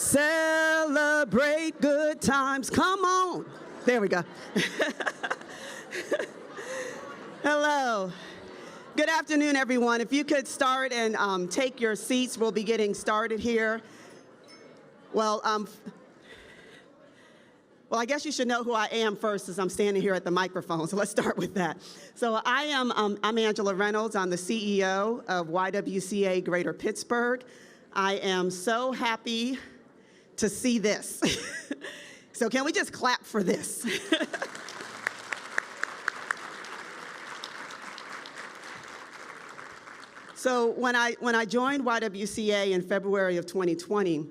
Celebrate good times. Come on. There we go. Hello. Good afternoon, everyone. If you could start and take your seats, we'll be getting started here. Well, I guess you should know who I am first, as I'm standing here at the microphone, so let's start with that. So I'm Angela Reynolds. I'm the CEO of YWCA Greater Pittsburgh. I am so happy to see this. So can we just clap for this? So when I joined YWCA in February of 2020,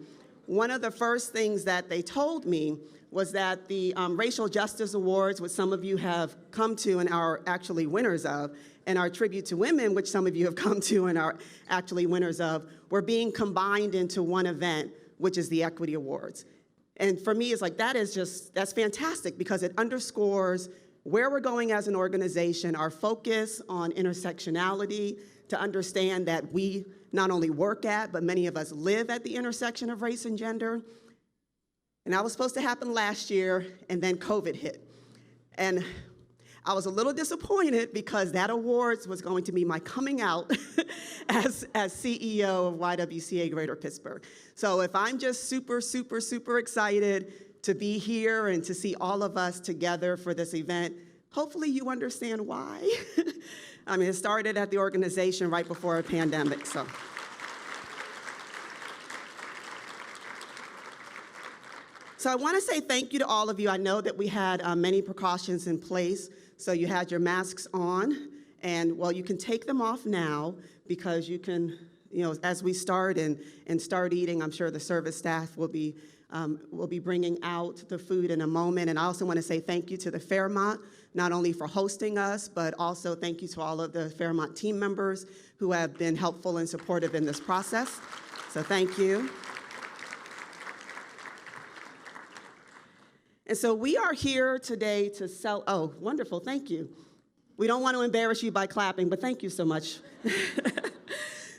one of the first things that they told me was that the Racial Justice Awards, which some of you have come to and are actually winners of, and our Tribute to Women, which some of you have come to and are actually winners of, were being combined into one event, which is the Equity Awards. And for me, it's like, that's fantastic, because it underscores where we're going as an organization, our focus on intersectionality, to understand that we not only work at, but many of us live at the intersection of race and gender. And that was supposed to happen last year, and then COVID hit. And I was a little disappointed because that awards was going to be my coming out as CEO of YWCA Greater Pittsburgh. So if I'm just super, super, super excited to be here and to see all of us together for this event, hopefully you understand why. I mean, it started at the organization right before a pandemic, so. So I want to say thank you to all of you. I know that we had many precautions in place. So you had your masks on, and well, you can take them off now, because you can, as we start and start eating, I'm sure the service staff will be bringing out the food in a moment. And I also want to say thank you to the Fairmont, not only for hosting us, but also thank you to all of the Fairmont team members who have been helpful and supportive in this process. So thank you. And so we are here today to oh, wonderful, thank you. We don't want to embarrass you by clapping, but thank you so much.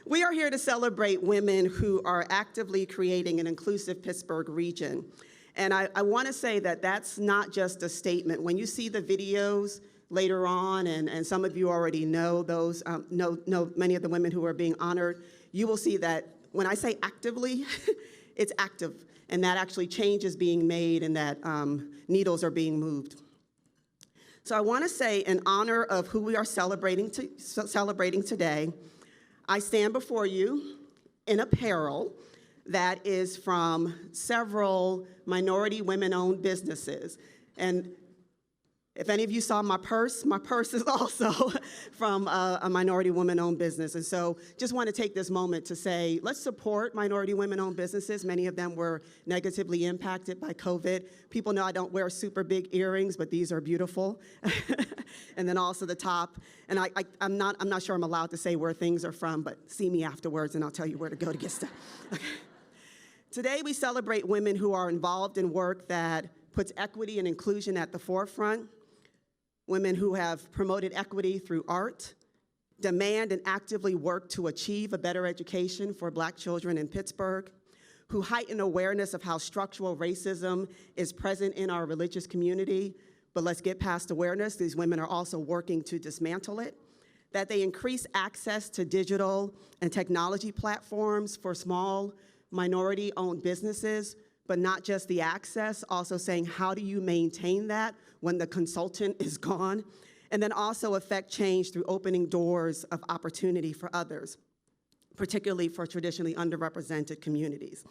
We are here to celebrate women who are actively creating an inclusive Pittsburgh region. And I want to say that that's not just a statement. When you see the videos later on, and some of you already know those, know many of the women who are being honored, you will see that when I say actively, it's active. And that actually change is being made, and that needles are being moved. So I want to say, in honor of who we are celebrating today, I stand before you in apparel that is from several minority women-owned businesses. And if any of you saw my purse is also from a minority women-owned business. And so just want to take this moment to say, let's support minority women-owned businesses. Many of them were negatively impacted by COVID. People know I don't wear super big earrings, but these are beautiful. And then also the top. And I'm not sure I'm allowed to say where things are from, but see me afterwards and I'll tell you where to go to get stuff. Okay. Today we celebrate women who are involved in work that puts equity and inclusion at the forefront. Women who have promoted equity through art, demand and actively work to achieve a better education for Black children in Pittsburgh, who heighten awareness of how structural racism is present in our religious community. But let's get past awareness. These women are also working to dismantle it. That they increase access to digital and technology platforms for small minority-owned businesses, but not just the access, also saying how do you maintain that when the consultant is gone, and then also affect change through opening doors of opportunity for others, particularly for traditionally underrepresented communities.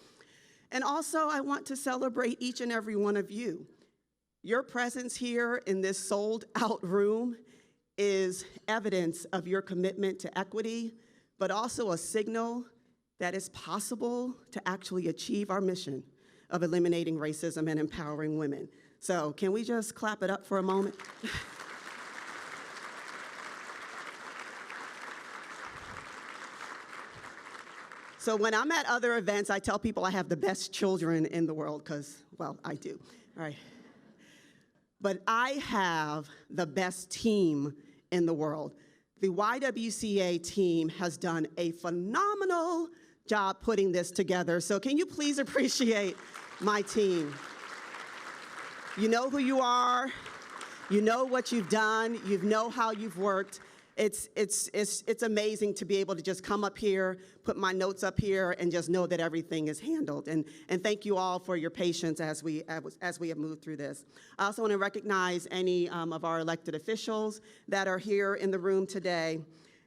And also, I want to celebrate each and every one of you. Your presence here in this sold-out room is evidence of your commitment to equity, but also a signal that it's possible to actually achieve our mission of eliminating racism and empowering women. So can we just clap it up for a moment? So when I'm at other events, I tell people I have the best children in the world, because, well, I do, all right. But I have the best team in the world. The YWCA team has done a phenomenal job putting this together. So can you please appreciate my team? You know who you are. You know what you've done. You know how you've worked. It's amazing to be able to just come up here, put my notes up here, and just know that everything is handled. And thank you all for your patience as we have moved through this. I also want to recognize any of our elected officials that are here in the room today,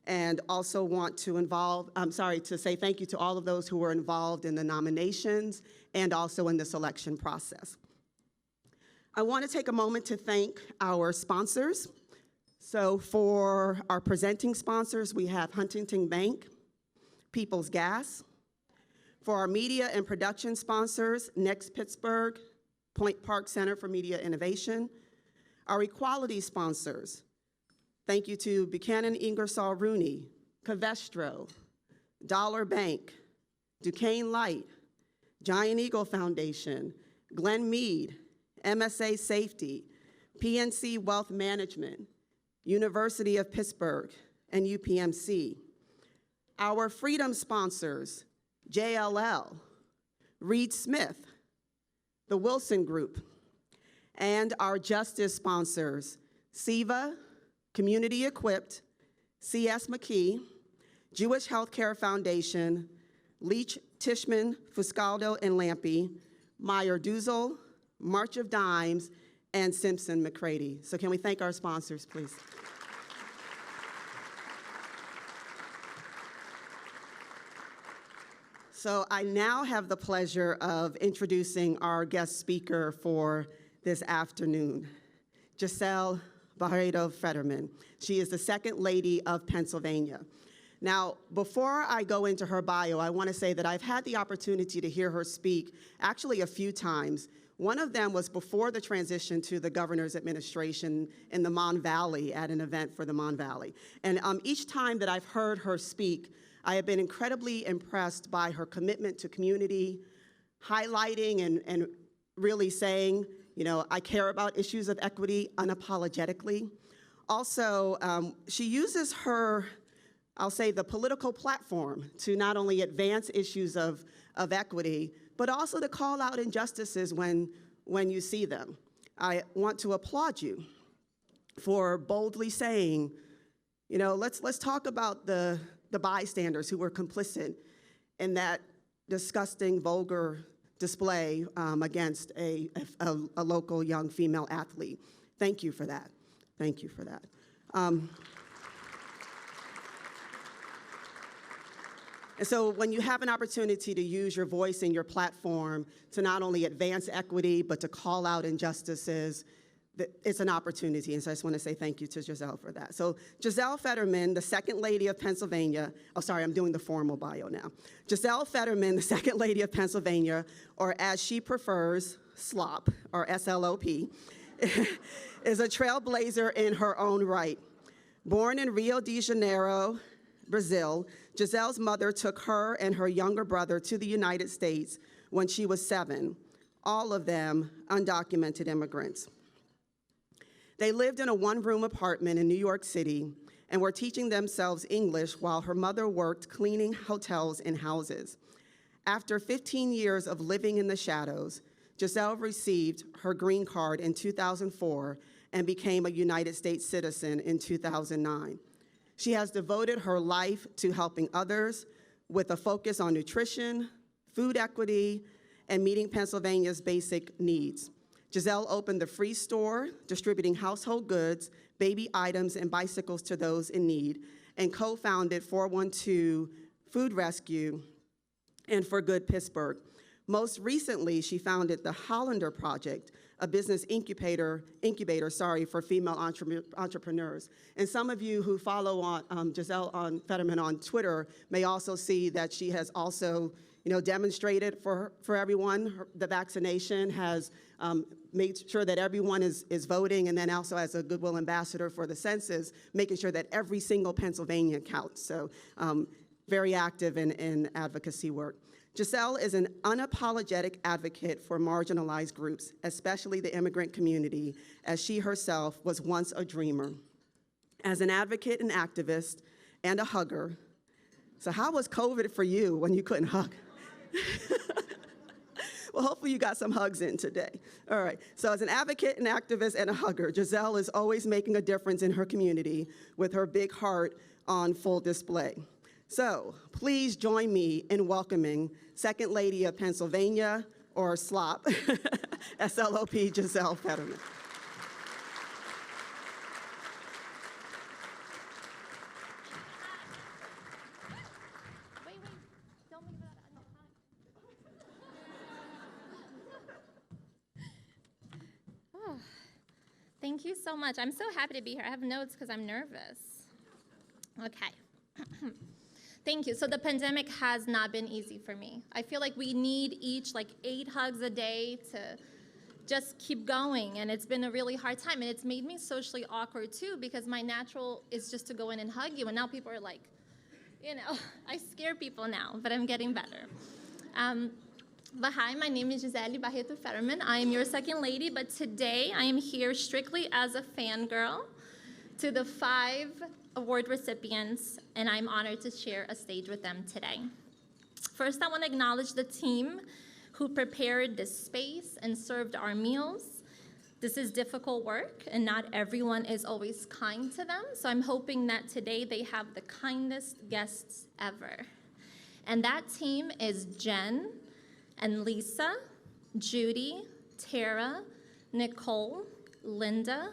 and also want to say thank you to all of those who were involved in the nominations and also in the selection process. I want to take a moment to thank our sponsors. So for our presenting sponsors, we have Huntington Bank, People's Gas. For our media and production sponsors, Next Pittsburgh, Point Park Center for Media Innovation. Our equality sponsors, thank you to Buchanan Ingersoll Rooney, Covestro, Dollar Bank, Duquesne Light, Giant Eagle Foundation, Glenn Mead, MSA Safety, PNC Wealth Management, University of Pittsburgh, and UPMC. Our freedom sponsors, JLL, Reed Smith, the Wilson Group, and our justice sponsors, SEVA, Community Equipped, C.S. McKee, Jewish Healthcare Foundation, Leach, Tishman, Fuscaldo, and Lampe, Meyer Duzel, March of Dimes, and Simpson McCready. So can we thank our sponsors, please? So I now have the pleasure of introducing our guest speaker for this afternoon, Giselle Fetterman. She is the Second Lady of Pennsylvania. Now, before I go into her bio, I want to say that I've had the opportunity to hear her speak actually a few times. One of them was before the transition to the governor's administration in the Mon Valley at an event for the Mon Valley. And each time that I've heard her speak, I have been incredibly impressed by her commitment to community, highlighting and really saying, you know, I care about issues of equity unapologetically. Also, she uses her, I'll say, the political platform to not only advance issues of equity, but also to call out injustices when you see them. I want to applaud you for boldly saying, you know, let's talk about the bystanders who were complicit in that disgusting, vulgar display against a local young female athlete. Thank you for that. Thank you for that. And so when you have an opportunity to use your voice and your platform to not only advance equity, but to call out injustices, it's an opportunity. And so I just want to say thank you to Giselle for that. So Giselle Fetterman, the Second Lady of Pennsylvania, oh, sorry, I'm doing the formal bio now. Giselle Fetterman, the Second Lady of Pennsylvania, or as she prefers, SLOP, or SLOP, is a trailblazer in her own right. Born in Rio de Janeiro, Brazil, Giselle's mother took her and her younger brother to the United States when she was 7, all of them undocumented immigrants. They lived in a one-room apartment in New York City and were teaching themselves English while her mother worked cleaning hotels and houses. After 15 years of living in the shadows, Giselle received her green card in 2004 and became a United States citizen in 2009. She has devoted her life to helping others with a focus on nutrition, food equity, and meeting Pennsylvania's basic needs. Giselle opened the Free Store, distributing household goods, baby items, and bicycles to those in need, and co-founded 412 Food Rescue and For Good Pittsburgh. Most recently, she founded the Hollander Project, a business incubator for female entrepreneurs. And some of you who follow on Giselle Fetterman on Twitter may also see that she has also, demonstrated for everyone. The vaccination has made sure that everyone is voting, and then also as a goodwill ambassador for the census, making sure that every single Pennsylvanian counts. So very active in advocacy work. Giselle is an unapologetic advocate for marginalized groups, especially the immigrant community, as she herself was once a dreamer. As an advocate and activist and a hugger, So how was COVID for you when you couldn't hug? Well, hopefully you got some hugs in today. All right, so as an advocate, an activist, and a hugger, Giselle is always making a difference in her community with her big heart on full display. So please join me in welcoming Second Lady of Pennsylvania, or SLOP, SLOP, Giselle Fetterman. Thank you so much. I'm so happy to be here. I have notes because I'm nervous. Okay. Thank you. So the pandemic has not been easy for me. I feel like we need each 8 hugs a day to just keep going, and it's been a really hard time, and it's made me socially awkward too, because my natural is just to go in and hug you, and now people are like, I scare people now, but I'm getting better. But hi, my name is Giselle Fetterman. I am your second lady, but today I am here strictly as a fangirl to the 5 award recipients, and I'm honored to share a stage with them today. First, I want to acknowledge the team who prepared this space and served our meals. This is difficult work, and not everyone is always kind to them, so I'm hoping that today they have the kindest guests ever. And that team is Jen and Lisa, Judy, Tara, Nicole, Linda,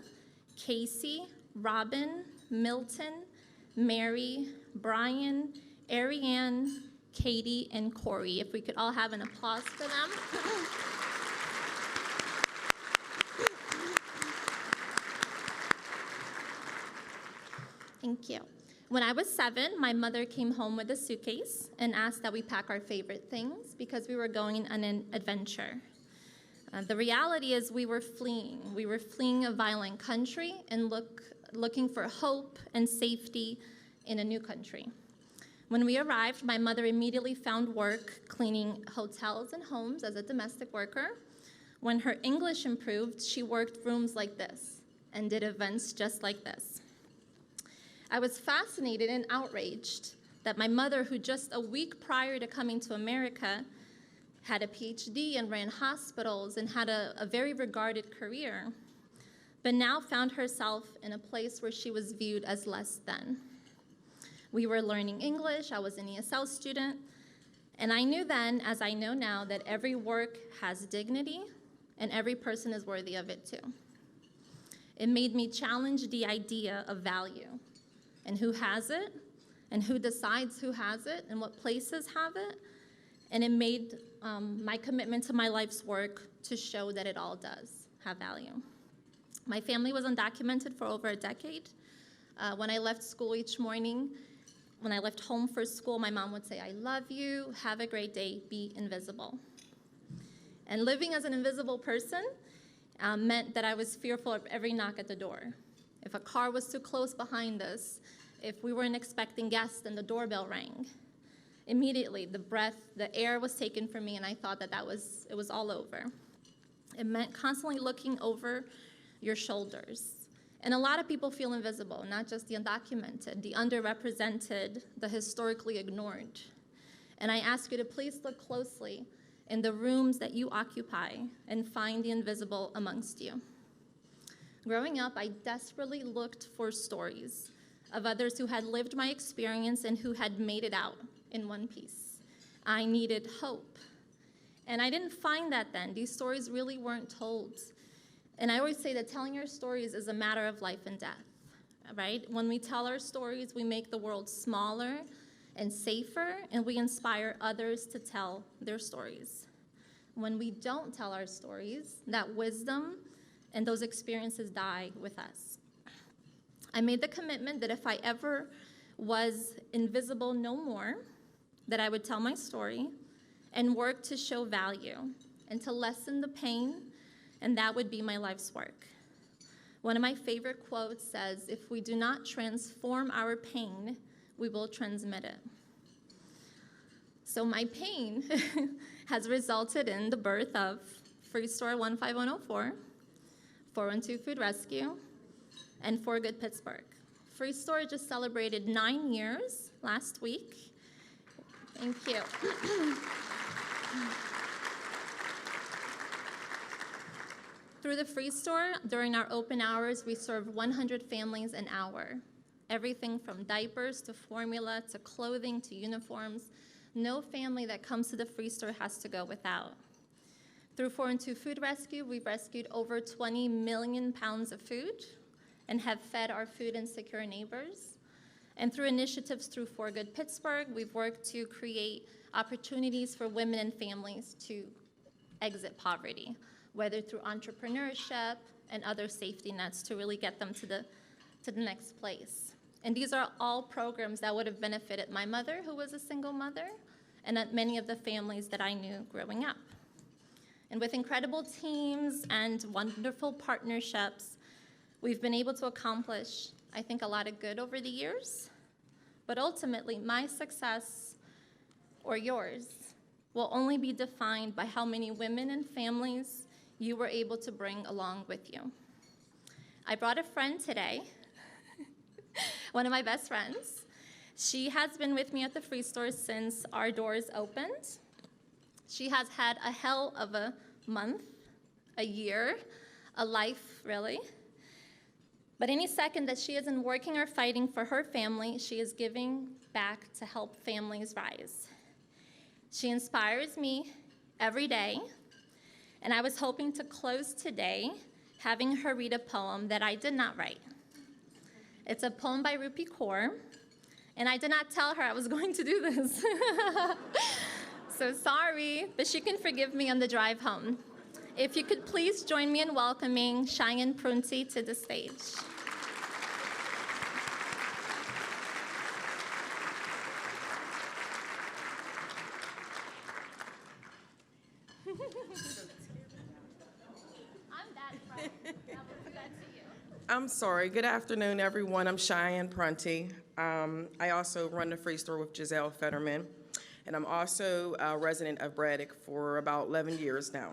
Casey, Robin, Milton, Mary, Brian, Ariane, Katie, and Corey. If we could all have an applause for them. Thank you. When I was 7, my mother came home with a suitcase and asked that we pack our favorite things because we were going on an adventure. The reality is we were fleeing. We were fleeing a violent country and looking for hope and safety in a new country. When we arrived, my mother immediately found work cleaning hotels and homes as a domestic worker. When her English improved, she worked rooms like this and did events just like this. I was fascinated and outraged that my mother, who just a week prior to coming to America had a PhD and ran hospitals and had a very regarded career, but now found herself in a place where she was viewed as less than. We were learning English, I was an ESL student, and I knew then, as I know now, that every work has dignity and every person is worthy of it too. It made me challenge the idea of value and who has it and who decides who has it and what places have it, and it made my commitment to my life's work to show that it all does have value. My family was undocumented for over a decade. When I left school each morning, when I left home for school, my mom would say, "I love you, have a great day, be invisible." And living as an invisible person meant that I was fearful of every knock at the door. If a car was too close behind us, if we weren't expecting guests and the doorbell rang, immediately the air was taken from me, and I thought that it was all over. It meant constantly looking over your shoulders. And a lot of people feel invisible, not just the undocumented, the underrepresented, the historically ignored. And I ask you to please look closely in the rooms that you occupy and find the invisible amongst you. Growing up, I desperately looked for stories of others who had lived my experience and who had made it out in one piece. I needed hope. And I didn't find that then. These stories really weren't told. And I always say that telling your stories is a matter of life and death, right? When we tell our stories, we make the world smaller and safer, and we inspire others to tell their stories. When we don't tell our stories, that wisdom and those experiences die with us. I made the commitment that if I ever was invisible no more, that I would tell my story and work to show value and to lessen the pain, and that would be my life's work. One of my favorite quotes says, "If we do not transform our pain, we will transmit it." So my pain has resulted in the birth of Free Store 15104, 412 Food Rescue, and For Good Pittsburgh. Free Store just celebrated 9 years last week, Thank you. Through the Free Store, during our open hours, we serve 100 families an hour. Everything from diapers to formula to clothing to uniforms. No family that comes to the Free Store has to go without. Through 4 and 2 Food Rescue, we've rescued over 20 million pounds of food and have fed our food insecure neighbors. And through initiatives through For Good Pittsburgh, we've worked to create opportunities for women and families to exit poverty, whether through entrepreneurship and other safety nets to really get them to the next place. And these are all programs that would have benefited my mother, who was a single mother, and many of the families that I knew growing up. And with incredible teams and wonderful partnerships, we've been able to accomplish, I think, a lot of good over the years. But ultimately, my success, or yours, will only be defined by how many women and families you were able to bring along with you. I brought a friend today, one of my best friends. She has been with me at the Free Store since our doors opened. She has had a hell of a month, a year, a life, really. But any second that she isn't working or fighting for her family, she is giving back to help families rise. She inspires me every day, and I was hoping to close today having her read a poem that I did not write. It's a poem by Rupi Kaur, and I did not tell her I was going to do this. So sorry, but she can forgive me on the drive home. If you could please join me in welcoming Cheyenne Prunty to the stage. I'm sorry. Good afternoon, everyone. I'm Cheyenne Prunty. I also run the Free Store with Giselle Fetterman, and I'm also a resident of Braddock for about 11 years now.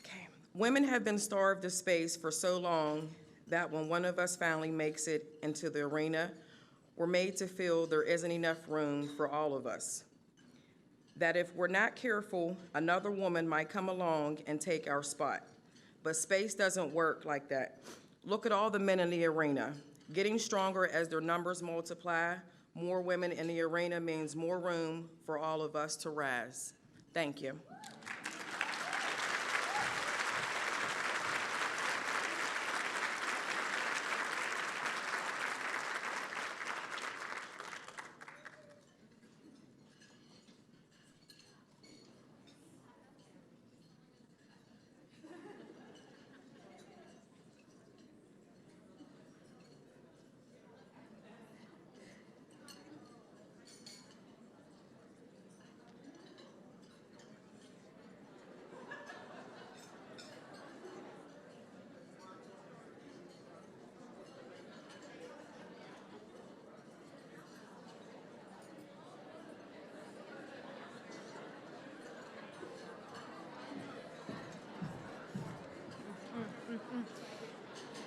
Okay. Women have been starved of space for so long that when one of us finally makes it into the arena, we're made to feel there isn't enough room for all of us. That if we're not careful, another woman might come along and take our spot. But space doesn't work like that. Look at all the men in the arena. Getting stronger as their numbers multiply, more women in the arena means more room for all of us to rise. Thank you.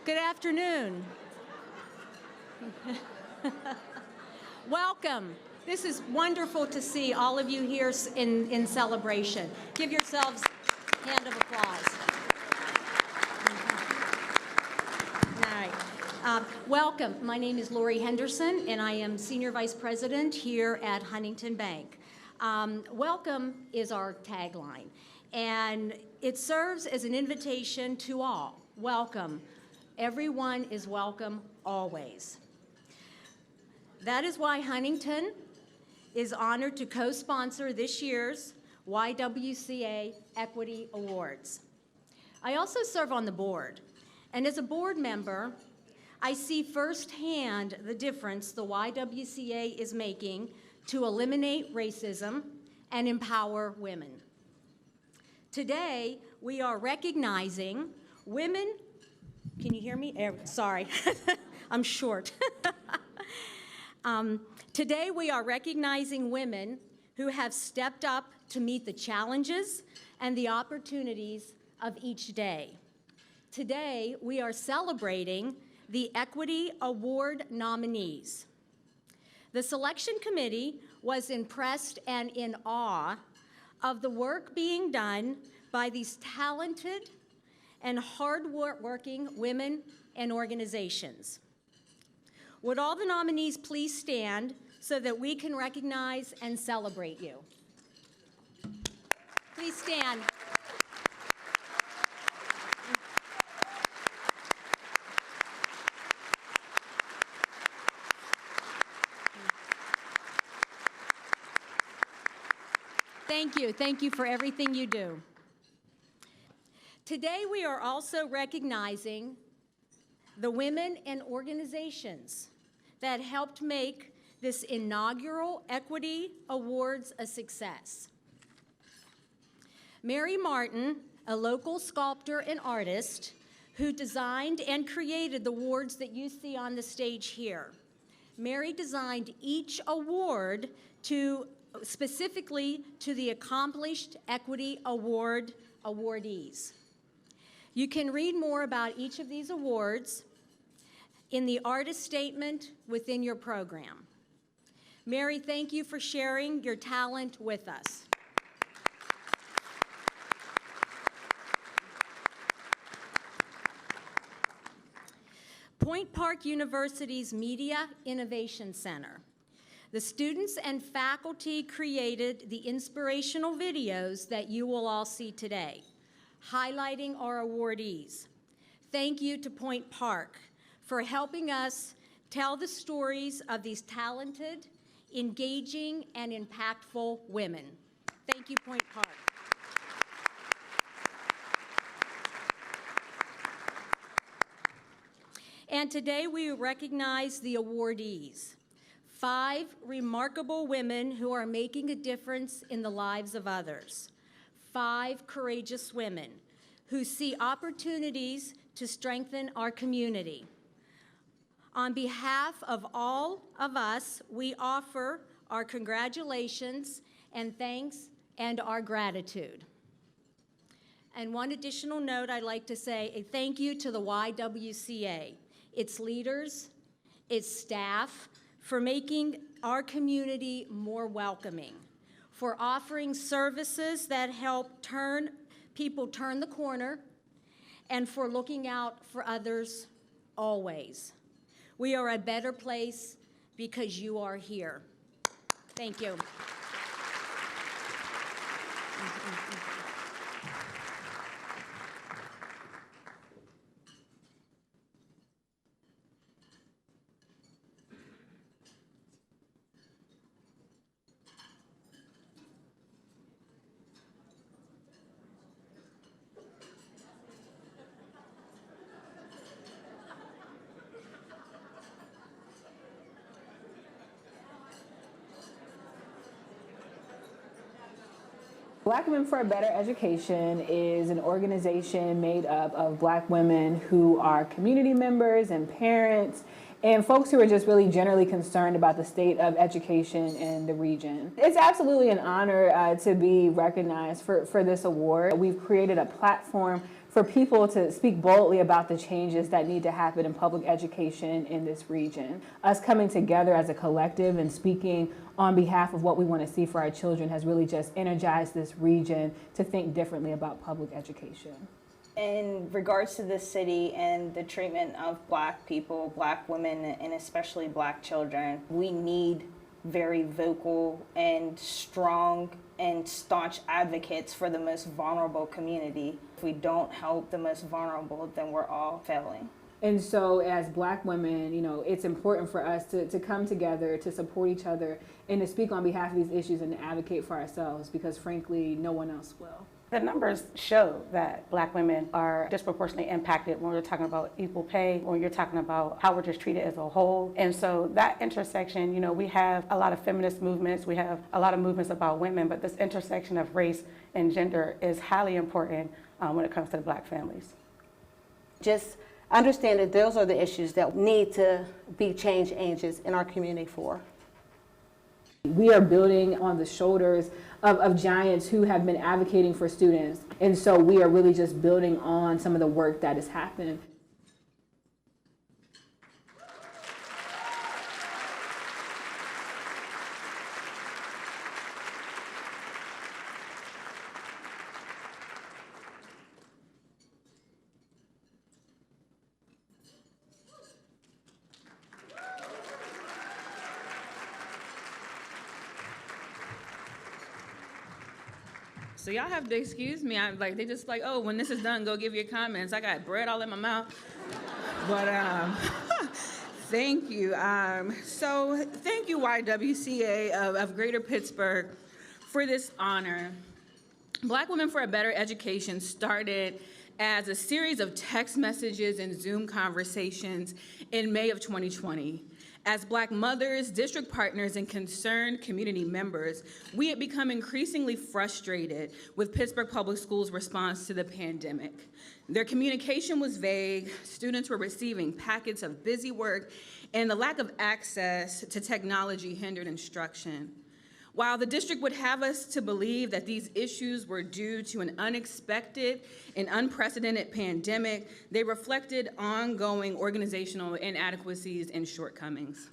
Good afternoon. Welcome. This is wonderful to see all of you here in celebration. Give yourselves a hand of applause. All right. Welcome. My name is Lori Henderson, and I am Senior Vice President here at Huntington Bank. Welcome is our tagline, and it serves as an invitation to all. Welcome. Everyone is welcome always. That is why Huntington is honored to co-sponsor this year's YWCA Equity Awards. I also serve on the board, and as a board member, I see firsthand the difference the YWCA is making to eliminate racism and empower women. Today, we are recognizing women. Can you hear me? Sorry, I'm short. Today, we are recognizing women who have stepped up to meet the challenges and the opportunities of each day. Today, we are celebrating the Equity Award nominees. The selection committee was impressed and in awe of the work being done by these talented and hard-working women and organizations. Would all the nominees please stand so that we can recognize and celebrate you? Please stand. Thank you for everything you do. Today we are also recognizing the women and organizations that helped make this inaugural Equity Awards a success. Mary Martin, a local sculptor and artist who designed and created the awards that you see on the stage here. Mary designed each award specifically to the Accomplished Equity Award awardees. You can read more about each of these awards in the artist statement within your program. Mary, thank you for sharing your talent with us. Point Park University's Media Innovation Center. The students and faculty created the inspirational videos that you will all see today, highlighting our awardees. Thank you to Point Park for helping us tell the stories of these talented, engaging, and impactful women. Thank you, Point Park. And today we recognize the awardees. 5 remarkable women who are making a difference in the lives of others. 5 courageous women who see opportunities to strengthen our community. On behalf of all of us, we offer our congratulations and thanks and our gratitude. And one additional note, I'd like to say a thank you to the YWCA, its leaders, its staff, for making our community more welcoming, for offering services that help people turn the corner, and for looking out for others always. We are a better place because you are here. Thank you. Black Women for a Better Education is an organization made up of Black women who are community members and parents and folks who are just really generally concerned about the state of education in the region. It's absolutely an honor to be recognized for this award. We've created a platform for people to speak boldly about the changes that need to happen in public education in this region. Us coming together as a collective and speaking on behalf of what we want to see for our children has really just energized this region to think differently about public education. In regards to this city and the treatment of Black people, Black women, and especially Black children, we need very vocal and strong and staunch advocates for the most vulnerable community. If we don't help the most vulnerable, then we're all failing. And so as Black women, you know, it's important for us to come together, to support each other, and to speak on behalf of these issues and to advocate for ourselves, because frankly, no one else will. The numbers show that Black women are disproportionately impacted when we're talking about equal pay, when you're talking about how we're just treated as a whole. And so that intersection, you know, we have a lot of feminist movements, we have a lot of movements about women, but this intersection of race and gender is highly important when it comes to the Black families. Just understand that those are the issues that need to be change agents in our community for. We are building on the shoulders of giants who have been advocating for students. And so we are really just building on some of the work that has happened. So y'all have to excuse me. I'm like, they just like, oh, when this is done, go give your comments. I got bread all in my mouth. But thank you. So thank you, YWCA of Greater Pittsburgh, for this honor. Black Women for a Better Education started as a series of text messages and Zoom conversations in May of 2020. As Black mothers, district partners, and concerned community members, we had become increasingly frustrated with Pittsburgh Public Schools' response to the pandemic. Their communication was vague, students were receiving packets of busy work, and the lack of access to technology hindered instruction. While the district would have us to believe that these issues were due to an unexpected and unprecedented pandemic, they reflected ongoing organizational inadequacies and shortcomings.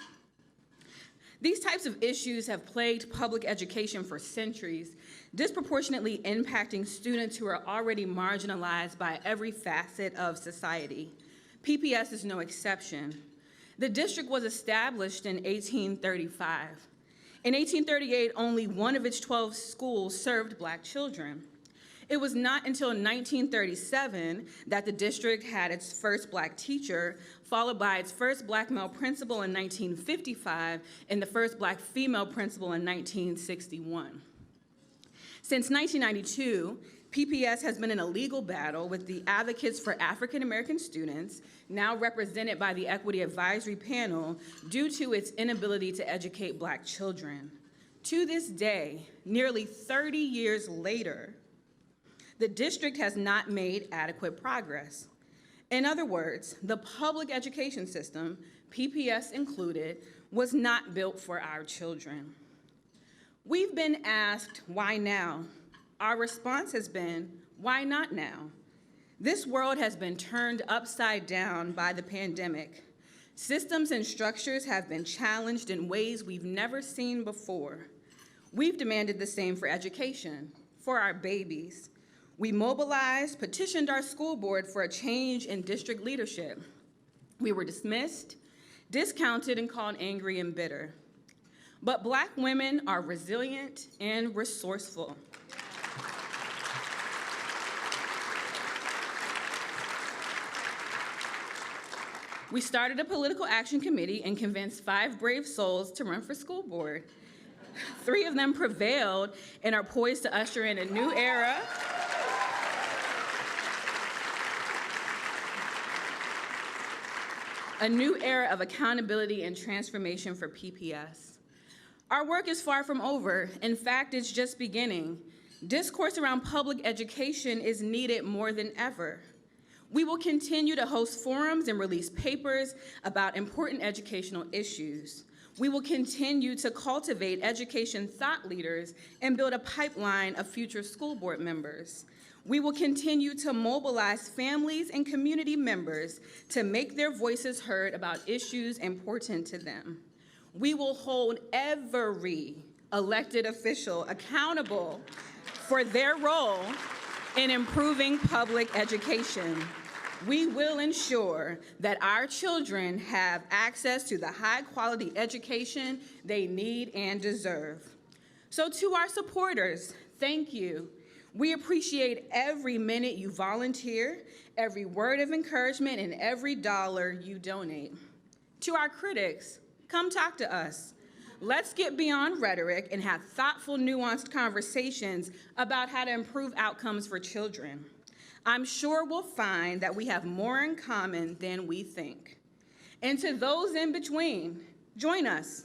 These types of issues have plagued public education for centuries, disproportionately impacting students who are already marginalized by every facet of society. PPS is no exception. The district was established in 1835. In 1838, only one of its 12 schools served Black children. It was not until 1937 that the district had its first Black teacher, followed by its first Black male principal in 1955 and the first Black female principal in 1961. Since 1992, PPS has been in a legal battle with the Advocates for African American Students, now represented by the Equity Advisory Panel, due to its inability to educate Black children. To this day, nearly 30 years later, the district has not made adequate progress. In other words, the public education system, PPS included, was not built for our children. We've been asked, why now? Our response has been, why not now? This world has been turned upside down by the pandemic. Systems and structures have been challenged in ways we've never seen before. We've demanded the same for education, for our babies. We mobilized, petitioned our school board for a change in district leadership. We were dismissed, discounted, and called angry and bitter. But Black women are resilient and resourceful. We started a political action committee and convinced 5 brave souls to run for school board. 3 of them prevailed and are poised to usher in a new era of accountability and transformation for PPS. Our work is far from over. In fact, it's just beginning. Discourse around public education is needed more than ever. We will continue to host forums and release papers about important educational issues. We will continue to cultivate education thought leaders and build a pipeline of future school board members. We will continue to mobilize families and community members to make their voices heard about issues important to them. We will hold every elected official accountable for their role in improving public education. We will ensure that our children have access to the high-quality education they need and deserve. So to our supporters, thank you. We appreciate every minute you volunteer, every word of encouragement, and every dollar you donate. To our critics, come talk to us. Let's get beyond rhetoric and have thoughtful, nuanced conversations about how to improve outcomes for children. I'm sure we'll find that we have more in common than we think. And to those in between, join us.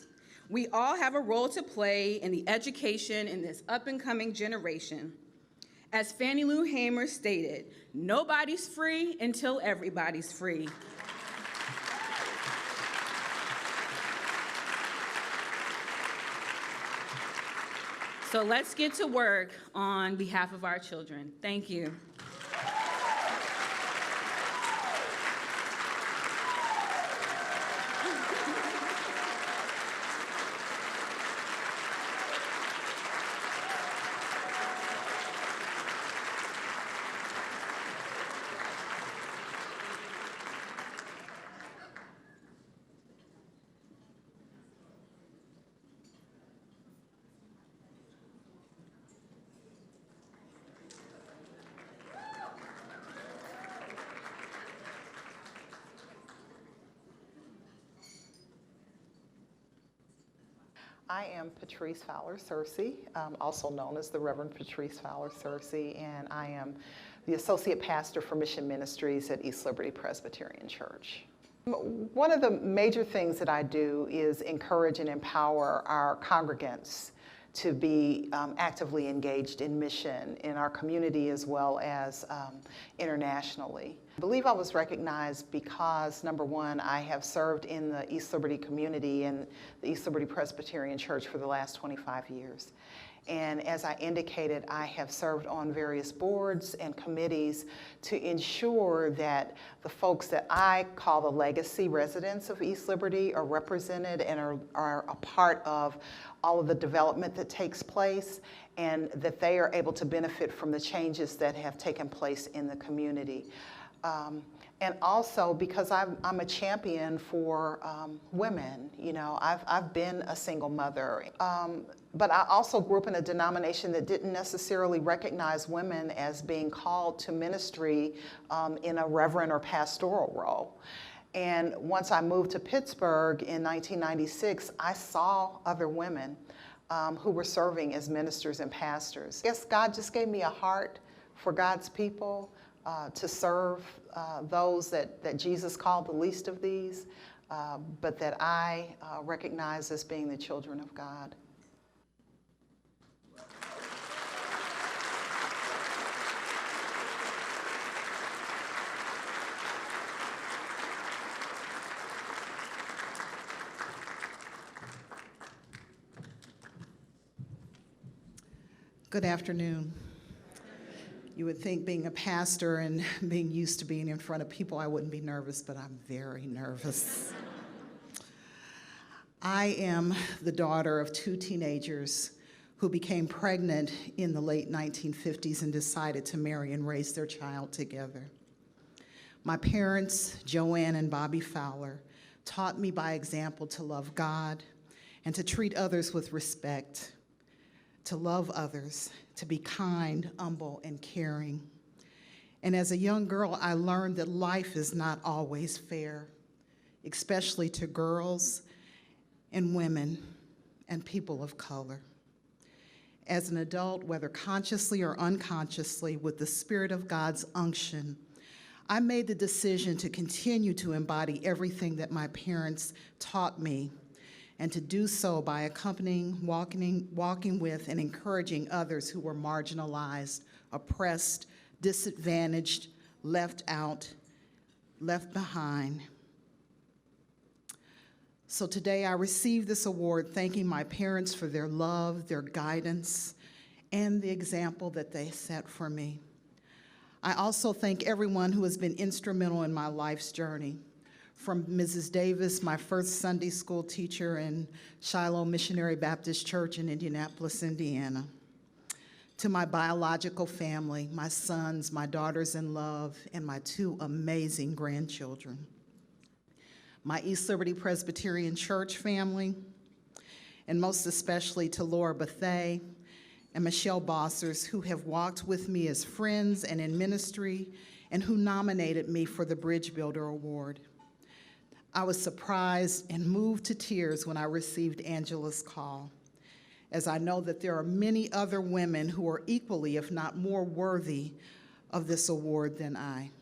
We all have a role to play in the education in this up-and-coming generation. As Fannie Lou Hamer stated, nobody's free until everybody's free. So let's get to work on behalf of our children. Thank you. I am Patrice Fowler Cersei, also known as the Reverend Patrice Fowler Cersei, and I am the Associate Pastor for Mission Ministries at East Liberty Presbyterian Church. One of the major things that I do is encourage and empower our congregants to be actively engaged in mission in our community as well as internationally. I believe I was recognized because, number one, I have served in the East Liberty community and the East Liberty Presbyterian Church for the last 25 years. And as I indicated, I have served on various boards and committees to ensure that the folks that I call the legacy residents of East Liberty are represented and are a part of all of the development that takes place, and that they are able to benefit from the changes that have taken place in the community. And also because I'm a champion for women. You know, I've been a single mother, but I also grew up in a denomination that didn't necessarily recognize women as being called to ministry in a reverend or pastoral role. And once I moved to Pittsburgh in 1996, I saw other women who were serving as ministers and pastors. I guess God just gave me a heart for God's people, to serve those that Jesus called the least of these, but that I recognize as being the children of God. Good afternoon. You would think being a pastor and being used to being in front of people, I wouldn't be nervous, but I'm very nervous. I am the daughter of two teenagers who became pregnant in the late 1950s and decided to marry and raise their child together. My parents, Joanne and Bobby Fowler, taught me by example to love God and to treat others with respect, to love others, to be kind, humble, and caring. And as a young girl, I learned that life is not always fair, especially to girls and women and people of color. As an adult, whether consciously or unconsciously, with the Spirit of God's unction, I made the decision to continue to embody everything that my parents taught me, and to do so by accompanying, walking with, and encouraging others who were marginalized, oppressed, disadvantaged, left out, left behind. So today I received this award thanking my parents for their love, their guidance, and the example that they set for me. I also thank everyone who has been instrumental in my life's journey, from Mrs. Davis, my first Sunday school teacher in Shiloh Missionary Baptist Church in Indianapolis, Indiana, to my biological family, my sons, my daughters-in-law, and my two amazing grandchildren, my East Liberty Presbyterian Church family, and most especially to Laura Bethay and Michelle Bossers, who have walked with me as friends and in ministry, and who nominated me for the Bridge Builder Award. I was surprised and moved to tears when I received Angela's call, as I know that there are many other women who are equally, if not more, worthy of this award than I.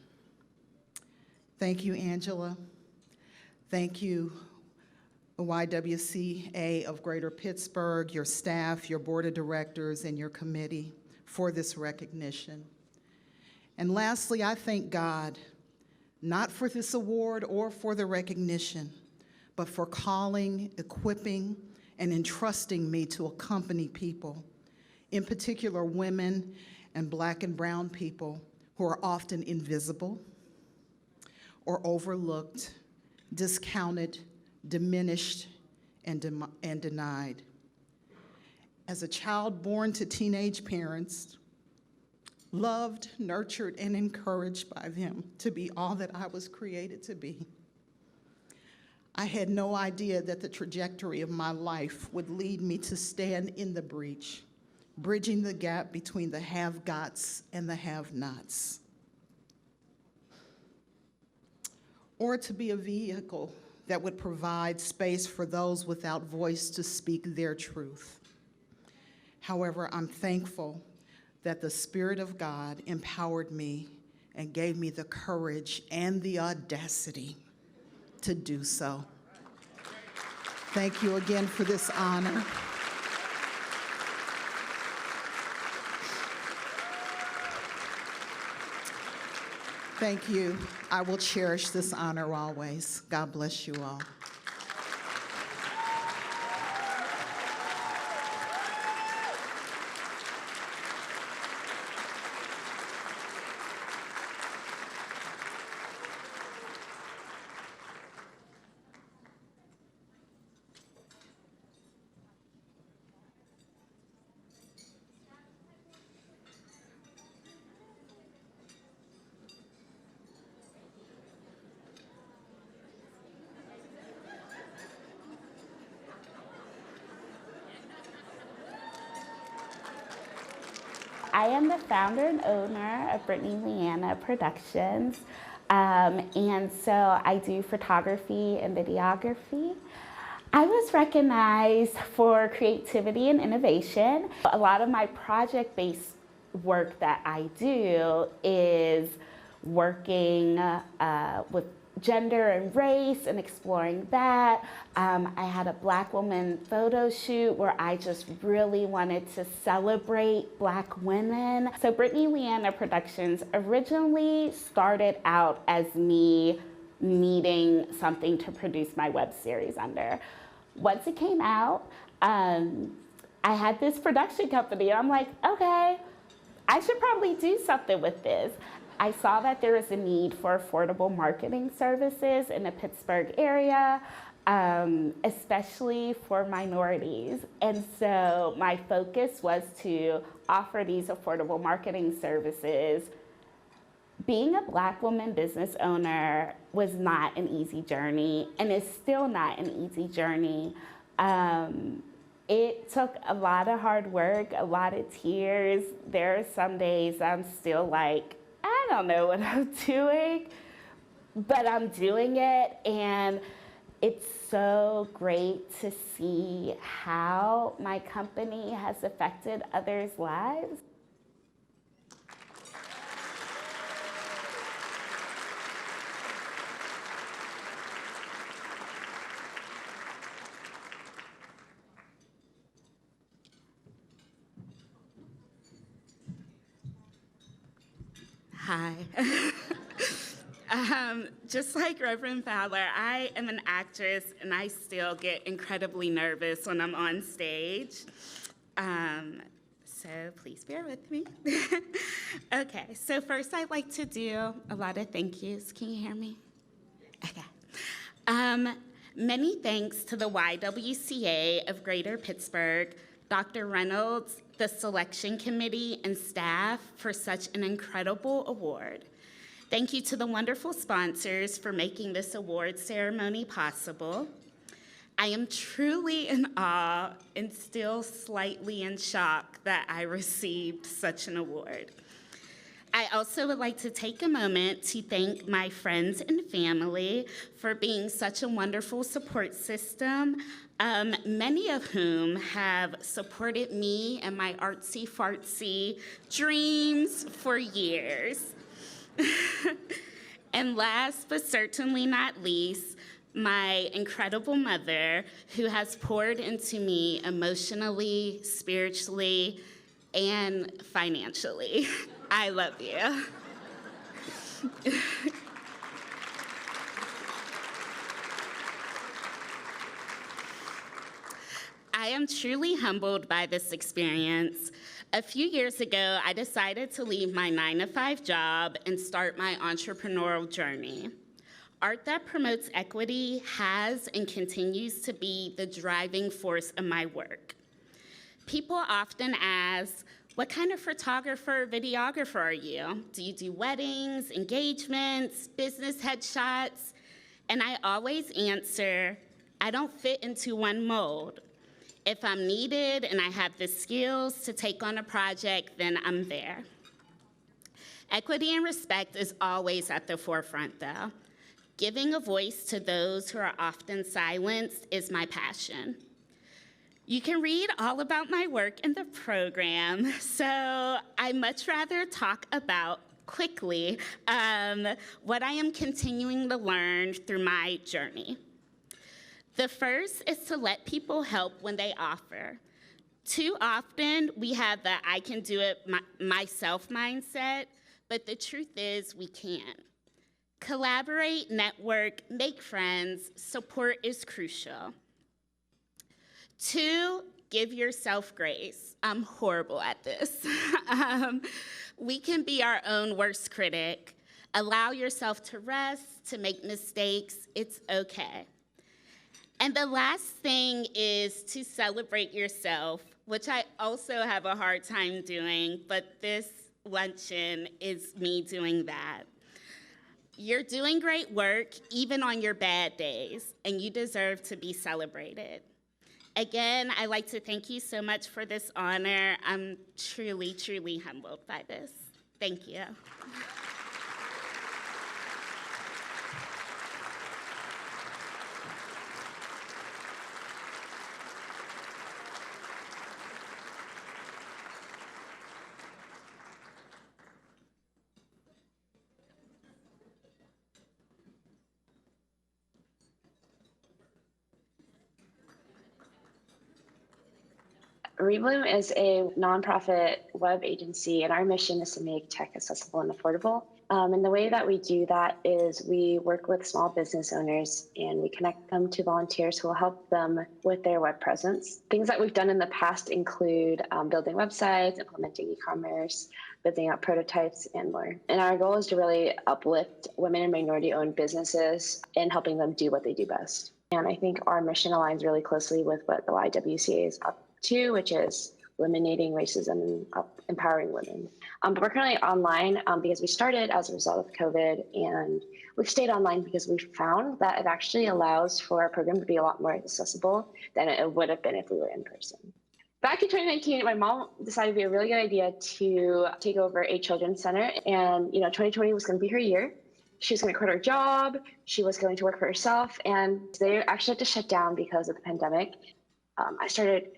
Thank you, Angela. Thank you, the YWCA of Greater Pittsburgh, your staff, your board of directors, and your committee for this recognition. And lastly, I thank God, not for this award or for the recognition, but for calling, equipping, and entrusting me to accompany people, in particular women and Black and brown people who are often invisible or overlooked, discounted, diminished, and denied. As a child born to teenage parents, loved, nurtured, and encouraged by them to be all that I was created to be, I had no idea that the trajectory of my life would lead me to stand in the breach, bridging the gap between the have-gots and the have-nots, or to be a vehicle that would provide space for those without voice to speak their truth. However, I'm thankful that the Spirit of God empowered me and gave me the courage and the audacity to do so. Thank you again for this honor. Thank you. I will cherish this honor always. God bless you all. I am the founder and owner of Brittany Leanna Productions, and so I do photography and videography. I was recognized for creativity and innovation. A lot of my project-based work that I do is working with gender and race and exploring that. I had a Black woman photo shoot where I just really wanted to celebrate Black women. So Brittany Leanna Productions originally started out as me needing something to produce my web series under. Once it came out, I had this production company. I'm like, okay, I should probably do something with this. I saw that there was a need for affordable marketing services in the Pittsburgh area, especially for minorities. And so my focus was to offer these affordable marketing services. Being a Black woman business owner was not an easy journey, and it's still not an easy journey. It took a lot of hard work, a lot of tears. There are some days I'm still like, I don't know what I'm doing, but I'm doing it, and it's so great to see how my company has affected others' lives. Hi. Just like Reverend Fowler, I am an actress, and I still get incredibly nervous when I'm on stage. So please bear with me. Okay, so first I'd like to do a lot of thank yous. Can you hear me? Okay. Many thanks to the YWCA of Greater Pittsburgh, Dr. Reynolds, the selection committee, and staff for such an incredible award. Thank you to the wonderful sponsors for making this award ceremony possible. I am truly in awe and still slightly in shock that I received such an award. I also would like to take a moment to thank my friends and family for being such a wonderful support system, many of whom have supported me and my artsy-fartsy dreams for years. And last but certainly not least, my incredible mother, who has poured into me emotionally, spiritually, and financially. I love you. I am truly humbled by this experience. A few years ago, I decided to leave my 9-to-5 job and start my entrepreneurial journey. Art that promotes equity has and continues to be the driving force of my work. People often ask, what kind of photographer or videographer are you? Do you do weddings, engagements, business headshots? And I always answer, I don't fit into one mold. If I'm needed and I have the skills to take on a project, then I'm there. Equity and respect is always at the forefront, though. Giving a voice to those who are often silenced is my passion. You can read all about my work in the program, so I much rather talk about quickly what I am continuing to learn through my journey. The first is to let people help when they offer. Too often, we have the I can do it myself mindset, but the truth is we can't. Collaborate, network, make friends, support is crucial. 2, give yourself grace. I'm horrible at this. We can be our own worst critic. Allow yourself to rest, to make mistakes. It's okay. And the last thing is to celebrate yourself, which I also have a hard time doing, but this luncheon is me doing that. You're doing great work, even on your bad days, and you deserve to be celebrated. Again, I'd like to thank you so much for this honor. I'm truly, truly humbled by this. Thank you. Rebloom is a nonprofit web agency, and our mission is to make tech accessible and affordable. And the way that we do that is we work with small business owners and we connect them to volunteers who will help them with their web presence. Things that we've done in the past include building websites, implementing e-commerce, building out prototypes, and more. And our goal is to really uplift women and minority-owned businesses and helping them do what they do best. And I think our mission aligns really closely with what the YWCA is up to, which is eliminating racism and empowering women. But we're currently online because we started as a result of COVID, and we've stayed online because we found that it actually allows for our program to be a lot more accessible than it would have been if we were in person. Back in 2019, my mom decided it'd be a really good idea to take over a children's center, and 2020 was going to be her year. She was going to quit her job, she was going to work for herself, and they actually had to shut down because of the pandemic. I started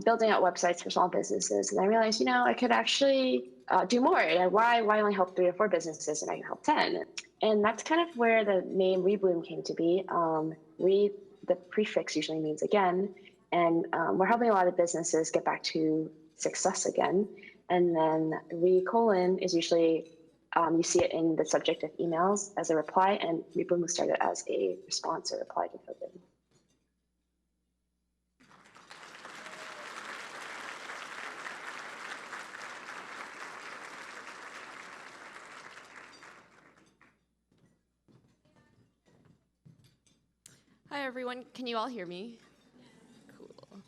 building out websites for small businesses, and I realized, I could actually do more. Why only help 3 or 4 businesses and I can help 10? And that's kind of where the name Rebloom came to be. The prefix usually means again, and we're helping a lot of businesses get back to success again. And then re: is usually, you see it in the subject of emails as a reply, and Rebloom was started as a response or reply to COVID. Hi, everyone. Can you all hear me? Cool.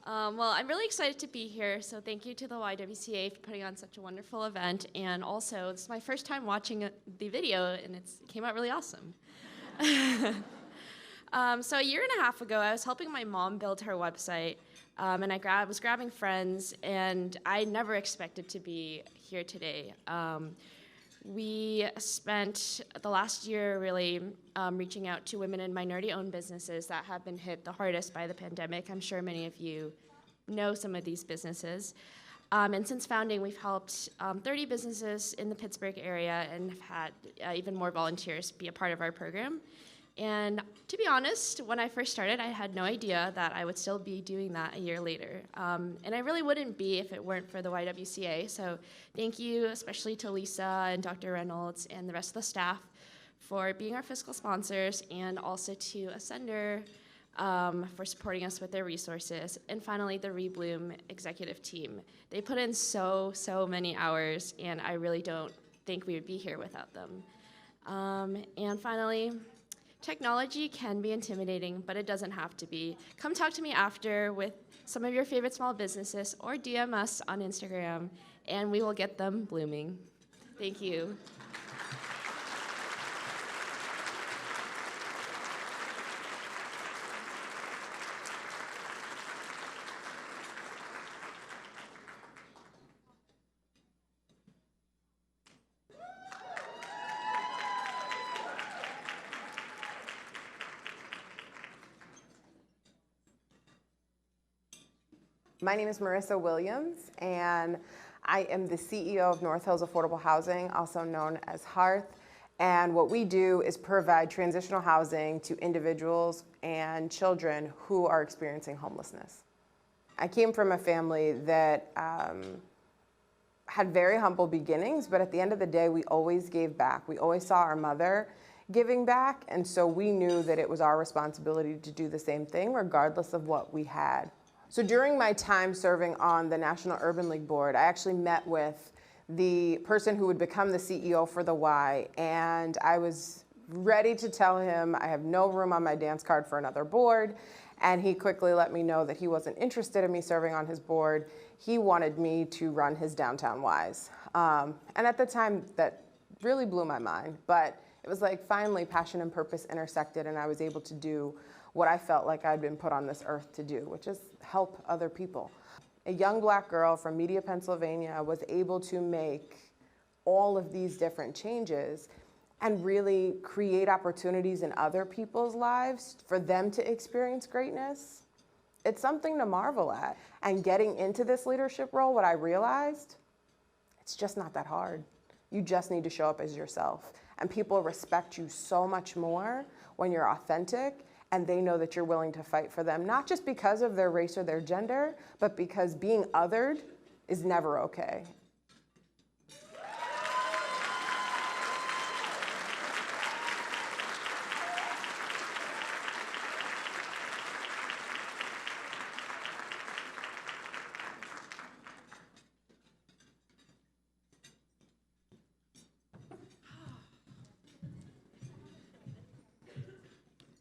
Well, I'm really excited to be here, so thank you to the YWCA for putting on such a wonderful event. And also, this is my first time watching the video, and it came out really awesome. So a year and a half ago, I was helping my mom build her website, and I was grabbing friends, and I never expected to be here today. We spent the last year really reaching out to women and minority-owned businesses that have been hit the hardest by the pandemic. I'm sure many of you know some of these businesses. And since founding, we've helped 30 businesses in the Pittsburgh area and have had even more volunteers be a part of our program. And to be honest, when I first started, I had no idea that I would still be doing that a year later. And I really wouldn't be if it weren't for the YWCA. So thank you especially to Lisa and Dr. Reynolds and the rest of the staff for being our fiscal sponsors, and also to Ascender for supporting us with their resources. And finally, the Rebloom executive team. They put in so many hours, and I really don't think we would be here without them. And finally, technology can be intimidating, but it doesn't have to be. Come talk to me after with some of your favorite small businesses, or DM us on Instagram, and we will get them blooming. Thank you. My name is Marissa Williams, and I am the CEO of North Hills Affordable Housing, also known as Hearth. And what we do is provide transitional housing to individuals and children who are experiencing homelessness. I came from a family that had very humble beginnings, but at the end of the day, we always gave back. We always saw our mother giving back, and so we knew that it was our responsibility to do the same thing regardless of what we had. So during my time serving on the National Urban League Board, I actually met with the person who would become the CEO for the Y, and I was ready to tell him I have no room on my dance card for another board, and he quickly let me know that he wasn't interested in me serving on his board. He wanted me to run his downtown Ys. And at the time, that really blew my mind, but it was like finally passion and purpose intersected, and I was able to do what I felt like I'd been put on this earth to do, which is help other people. A young Black girl from Media, Pennsylvania was able to make all of these different changes and really create opportunities in other people's lives for them to experience greatness. It's something to marvel at. And getting into this leadership role, what I realized, it's just not that hard. You just need to show up as yourself. And people respect you so much more when you're authentic and they know that you're willing to fight for them, not just because of their race or their gender, but because being othered is never okay.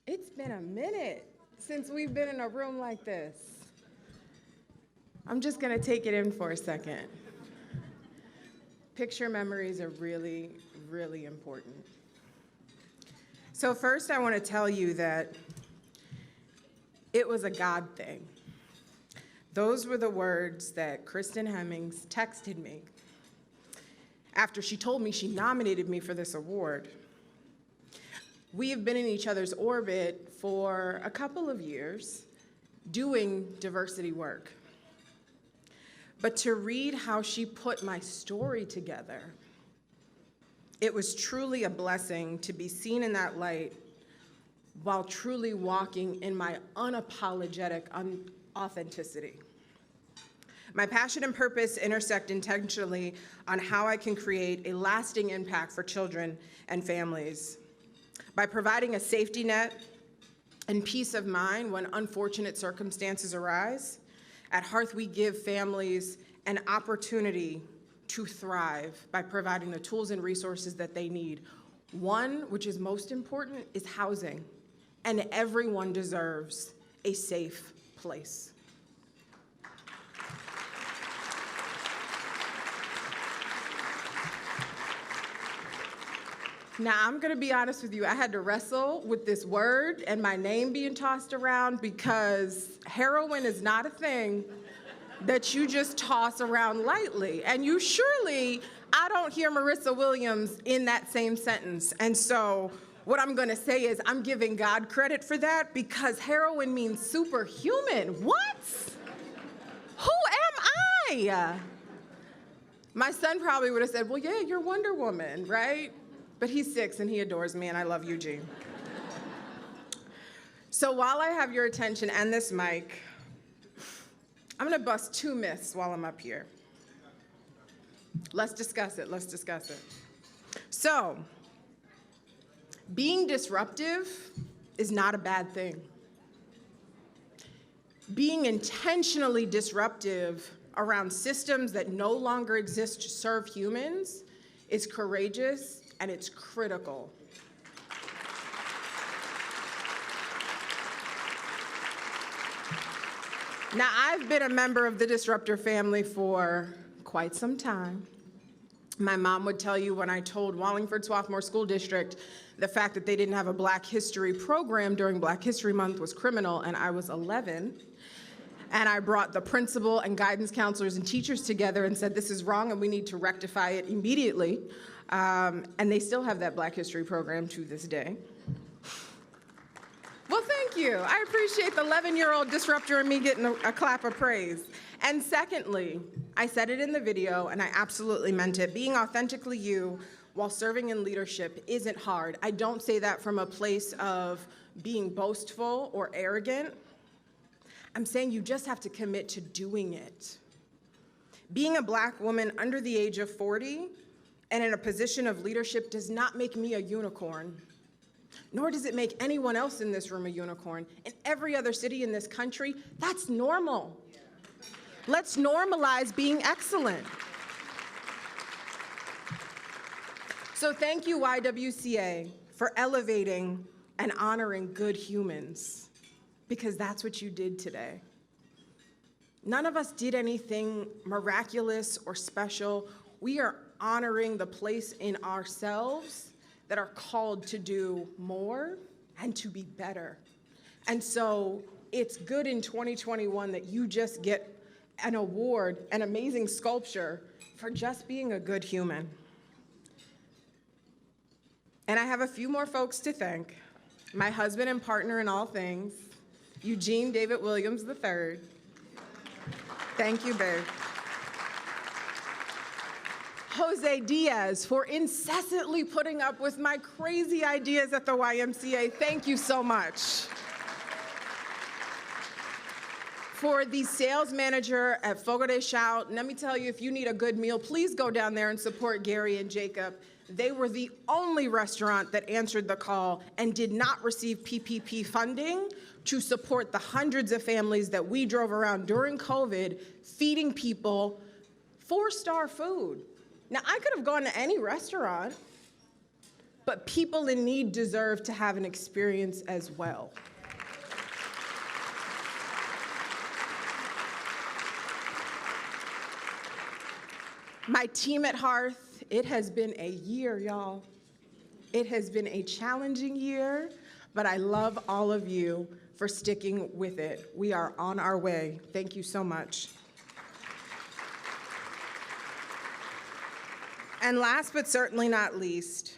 It's been a minute since we've been in a room like this. I'm just gonna take it in for a second. Picture memories are really, really important. So first I wanna tell you that it was a God thing. Those were the words that Kristen Hemmings texted me after she told me she nominated me for this award. We have been in each other's orbit for a couple of years doing diversity work. But to read how she put my story together, it was truly a blessing to be seen in that light while truly walking in my unapologetic authenticity. My passion and purpose intersect intentionally on how I can create a lasting impact for children and families by providing a safety net and peace of mind when unfortunate circumstances arise. At Hearth, we give families an opportunity to thrive by providing the tools and resources that they need. One, which is most important, is housing, and everyone deserves a safe place. Now, I'm gonna be honest with you, I had to wrestle with this word and my name being tossed around because heroin is not a thing that you just toss around lightly. And you surely, I don't hear Marissa Williams in that same sentence. And so what I'm gonna say is I'm giving God credit for that because heroin means superhuman. What? Who am I? My son probably would have said, well, yeah, you're Wonder Woman, right? But he's 6 and he adores me and I love Eugene. So while I have your attention and this mic, I'm gonna bust 2 myths while I'm up here. Let's discuss it, let's discuss it. So, being disruptive is not a bad thing. Being intentionally disruptive around systems that no longer exist to serve humans is courageous and it's critical. Now, I've been a member of the Disruptor family for quite some time. My mom would tell you when I told Wallingford Swarthmore School District the fact that they didn't have a Black History program during Black History Month was criminal, and I was 11. And I brought the principal and guidance counselors and teachers together and said, this is wrong and we need to rectify it immediately. And they still have that Black History program to this day. Well, thank you. I appreciate the 11-year-old disruptor and me getting a clap of praise. And secondly, I said it in the video, and I absolutely meant it, being authentically you while serving in leadership isn't hard. I don't say that from a place of being boastful or arrogant. I'm saying you just have to commit to doing it. Being a Black woman under the age of 40 and in a position of leadership does not make me a unicorn, nor does it make anyone else in this room a unicorn. In every other city in this country, that's normal. Let's normalize being excellent. So thank you, YWCA, for elevating and honoring good humans, because that's what you did today. None of us did anything miraculous or special. We are honoring the place in ourselves that are called to do more and to be better. And so it's good in 2021 that you just get an award, an amazing sculpture for just being a good human. And I have a few more folks to thank. My husband and partner in all things, Eugene David Williams III. Thank you, babe. Jose Diaz for incessantly putting up with my crazy ideas at the YMCA. Thank you so much. For the sales manager at Fogo de Chão, let me tell you, if you need a good meal, please go down there and support Gary and Jacob. They were the only restaurant that answered the call and did not receive PPP funding to support the hundreds of families that we drove around during COVID, feeding people 4-star food. Now, I could have gone to any restaurant, but people in need deserve to have an experience as well. My team at Hearth, it has been a year, y'all. It has been a challenging year, but I love all of you for sticking with it. We are on our way. Thank you so much. And last but certainly not least,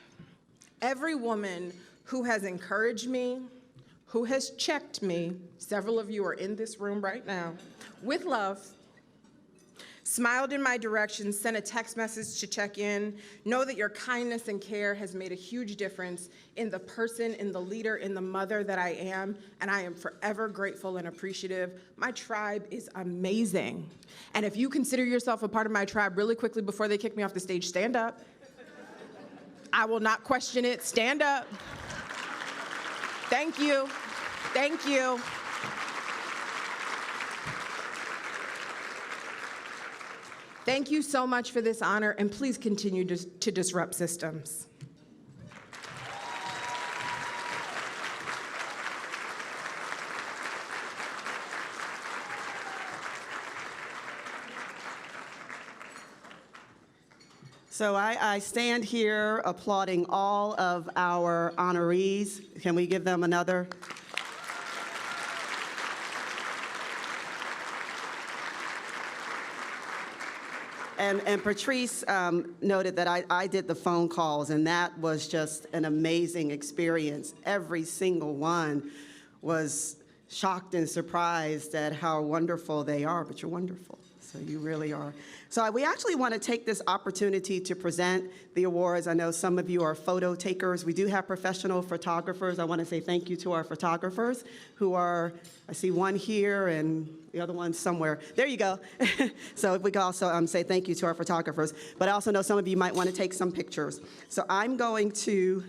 every woman who has encouraged me, who has checked me, several of you are in this room right now, with love, smiled in my direction, sent a text message to check in, know that your kindness and care has made a huge difference in the person, in the leader, in the mother that I am, and I am forever grateful and appreciative. My tribe is amazing. And if you consider yourself a part of my tribe, really quickly before they kick me off the stage, stand up. I will not question it. Stand up. Thank you. Thank you. Thank you so much for this honor, and please continue to disrupt systems. So I stand here applauding all of our honorees. Can we give them another? And Patrice noted that I did the phone calls, and that was just an amazing experience. Every single one was shocked and surprised at how wonderful they are, but you're wonderful. So you really are. So we actually want to take this opportunity to present the awards. I know some of you are photo takers. We do have professional photographers. I want to say thank you to our photographers who are, I see one here and the other one somewhere. There you go. So if we could also say thank you to our photographers. But I also know some of you might want to take some pictures. So I'm going to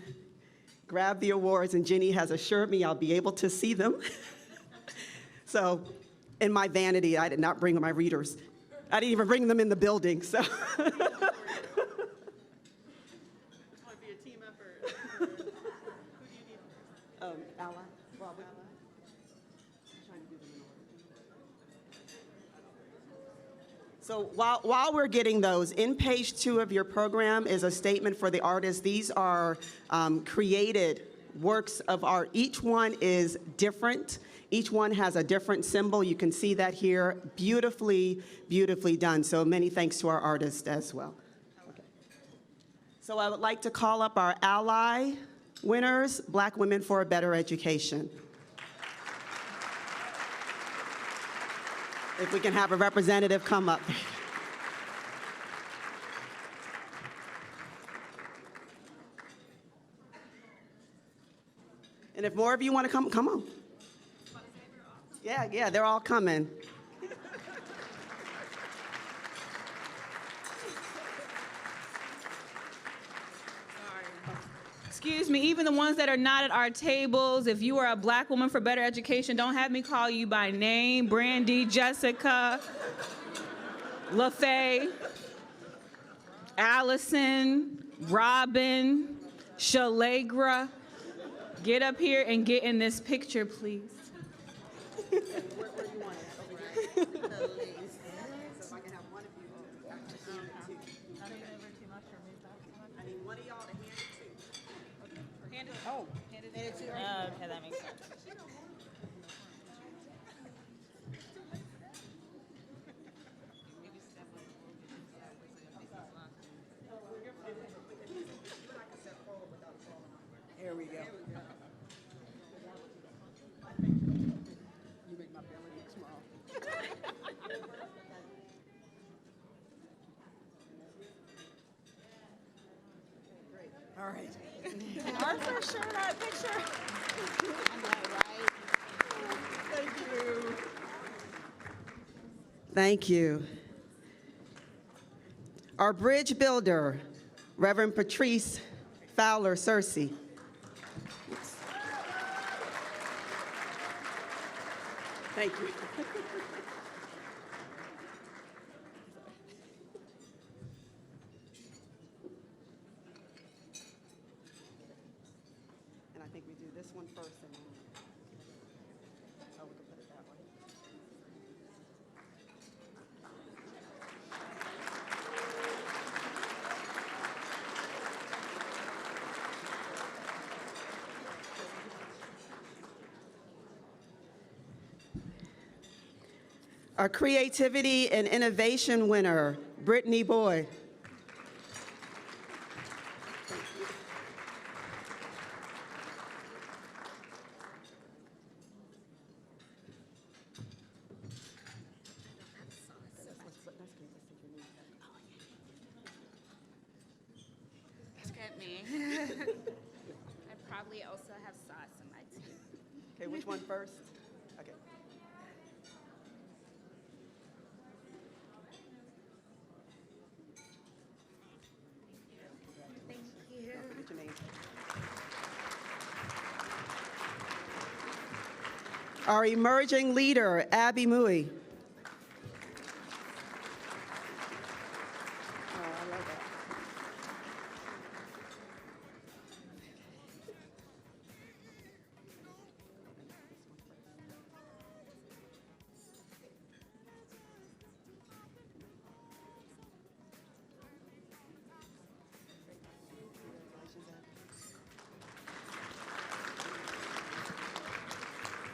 grab the awards, and Jenny has assured me I'll be able to see them. So in my vanity, I did not bring my readers. I didn't even bring them in the building, so. This might be a team effort. Who do you need? Ally. Robert. Trying to do them in order. So while we're getting those, in page 2 of your program is a statement for the artists. These are created works of art. Each one is different. Each one has a different symbol. You can see that here. Beautifully, beautifully done. So many thanks to our artists as well. Okay. So I would like to call up our ally winners, Black Women for a Better Education. If we can have a representative come up. And if more of you want to come on. Yeah, they're all coming. Excuse me, even the ones that are not at our tables, if you are a Black woman for better education, don't have me call you by name. Brandy, Jessica, LaFay, Allison, Robin, Shalegra. Get up here and get in this picture, please. Okay, that makes sense. Here we go. You make my belly look small. All right. Our first shirt out picture. I know, right? Thank you. Thank you. Our bridge builder, Reverend Patrice, Fowler, Cersei. Thank you. And I think we do this one first and then, oh, we can put it that way. Our creativity and innovation winner, Brittany Boyd. Look at me. I probably also have sauce in my tea. Okay, which one first? Okay. Thank you. What's your name? Our emerging leader, Abby Mui.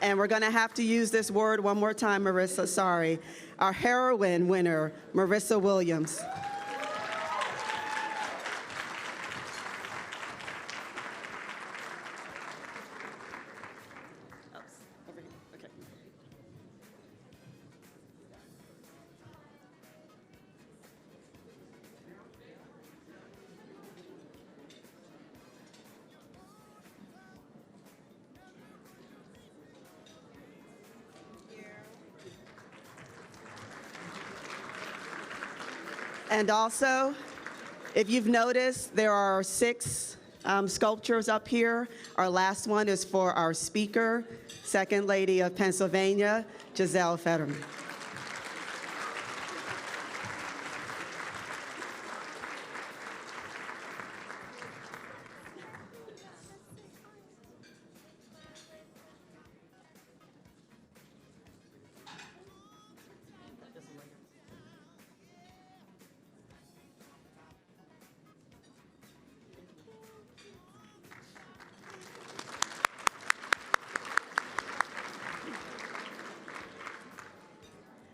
And we're going to have to use this word one more time, Marissa, sorry. Our heroine winner, Marissa Williams. Over here. Okay. And also, if you've noticed, there are 6 sculptures up here. Our last one is for our speaker, Second Lady of Pennsylvania, Giselle Fetterman.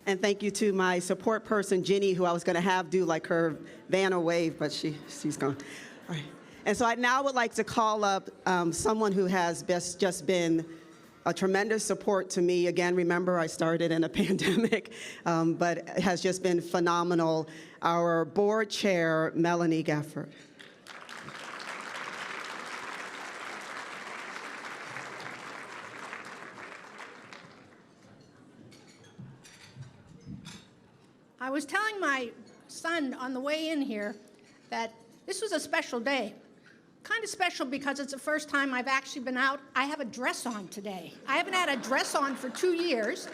And thank you to my support person, Jenny, who I was going to have do like her Vanna wave, but she's gone. All right. And so I now would like to call up someone who has just been a tremendous support to me. Again, remember, I started in a pandemic, but it has just been phenomenal. Our board chair, Melanie Gafford. I was telling my son on the way in here that this was a special day. Kind of special because it's the first time I've actually been out. I have a dress on today. I haven't had a dress on for 2 years,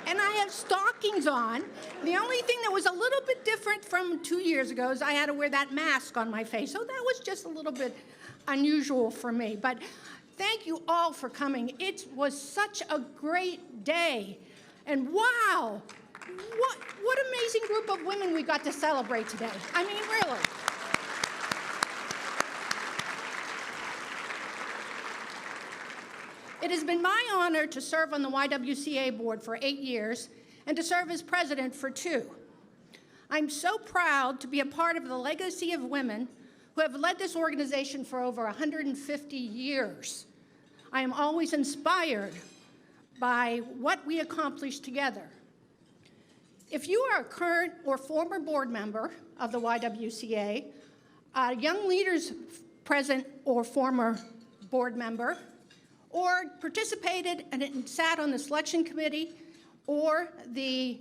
and I have stockings on. The only thing that was a little bit different from 2 years ago is I had to wear that mask on my face, so that was just a little bit unusual for me. But thank you all for coming. It was such a great day, and wow, what amazing group of women we got to celebrate today. I mean, really. It has been my honor to serve on the YWCA board for 8 years and to serve as president for 2. I'm so proud to be a part of the legacy of women who have led this organization for over 150 years. I am always inspired by what we accomplished together. If you are a current or former board member of the YWCA, a young leaders present or former board member, or participated and sat on the selection committee or the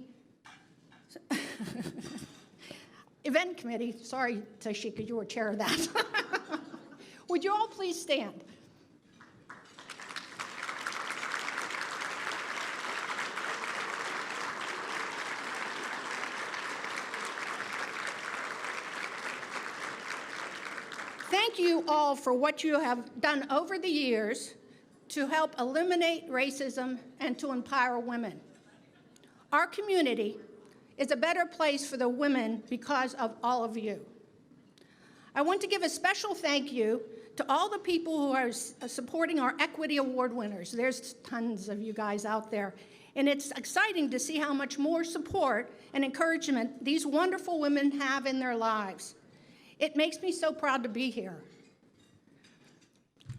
event committee. Sorry, Tashika, you were chair of that. Would you all please stand? Thank you all for what you have done over the years to help eliminate racism and to empower women. Our community is a better place for the women because of all of you. I want to give a special thank you to all the people who are supporting our Equity Award winners. There's tons of you guys out there. And it's exciting to see how much more support and encouragement these wonderful women have in their lives. It makes me so proud to be here.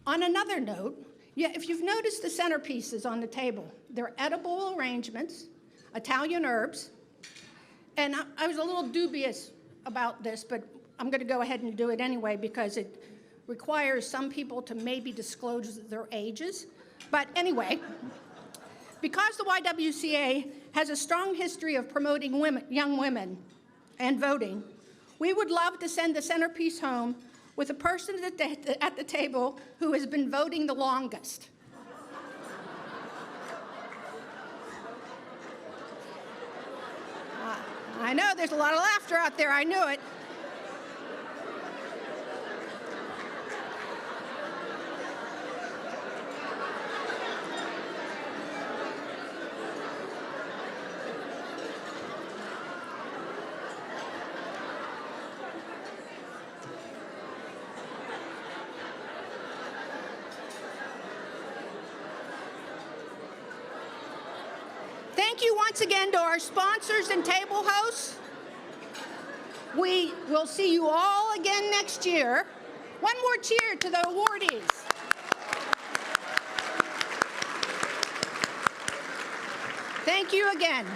On another note, if you've noticed the centerpieces on the table, they're edible arrangements, Italian herbs, and I was a little dubious about this, but I'm going to go ahead and do it anyway because it requires some people to maybe disclose their ages. But anyway, because the YWCA has a strong history of promoting young women and voting, we would love to send the centerpiece home with a person at the table who has been voting the longest. I know there's a lot of laughter out there, I knew it. Thank you once again to our sponsors and table hosts. We will see you all again next year. One more cheer to the awardees. Thank you again.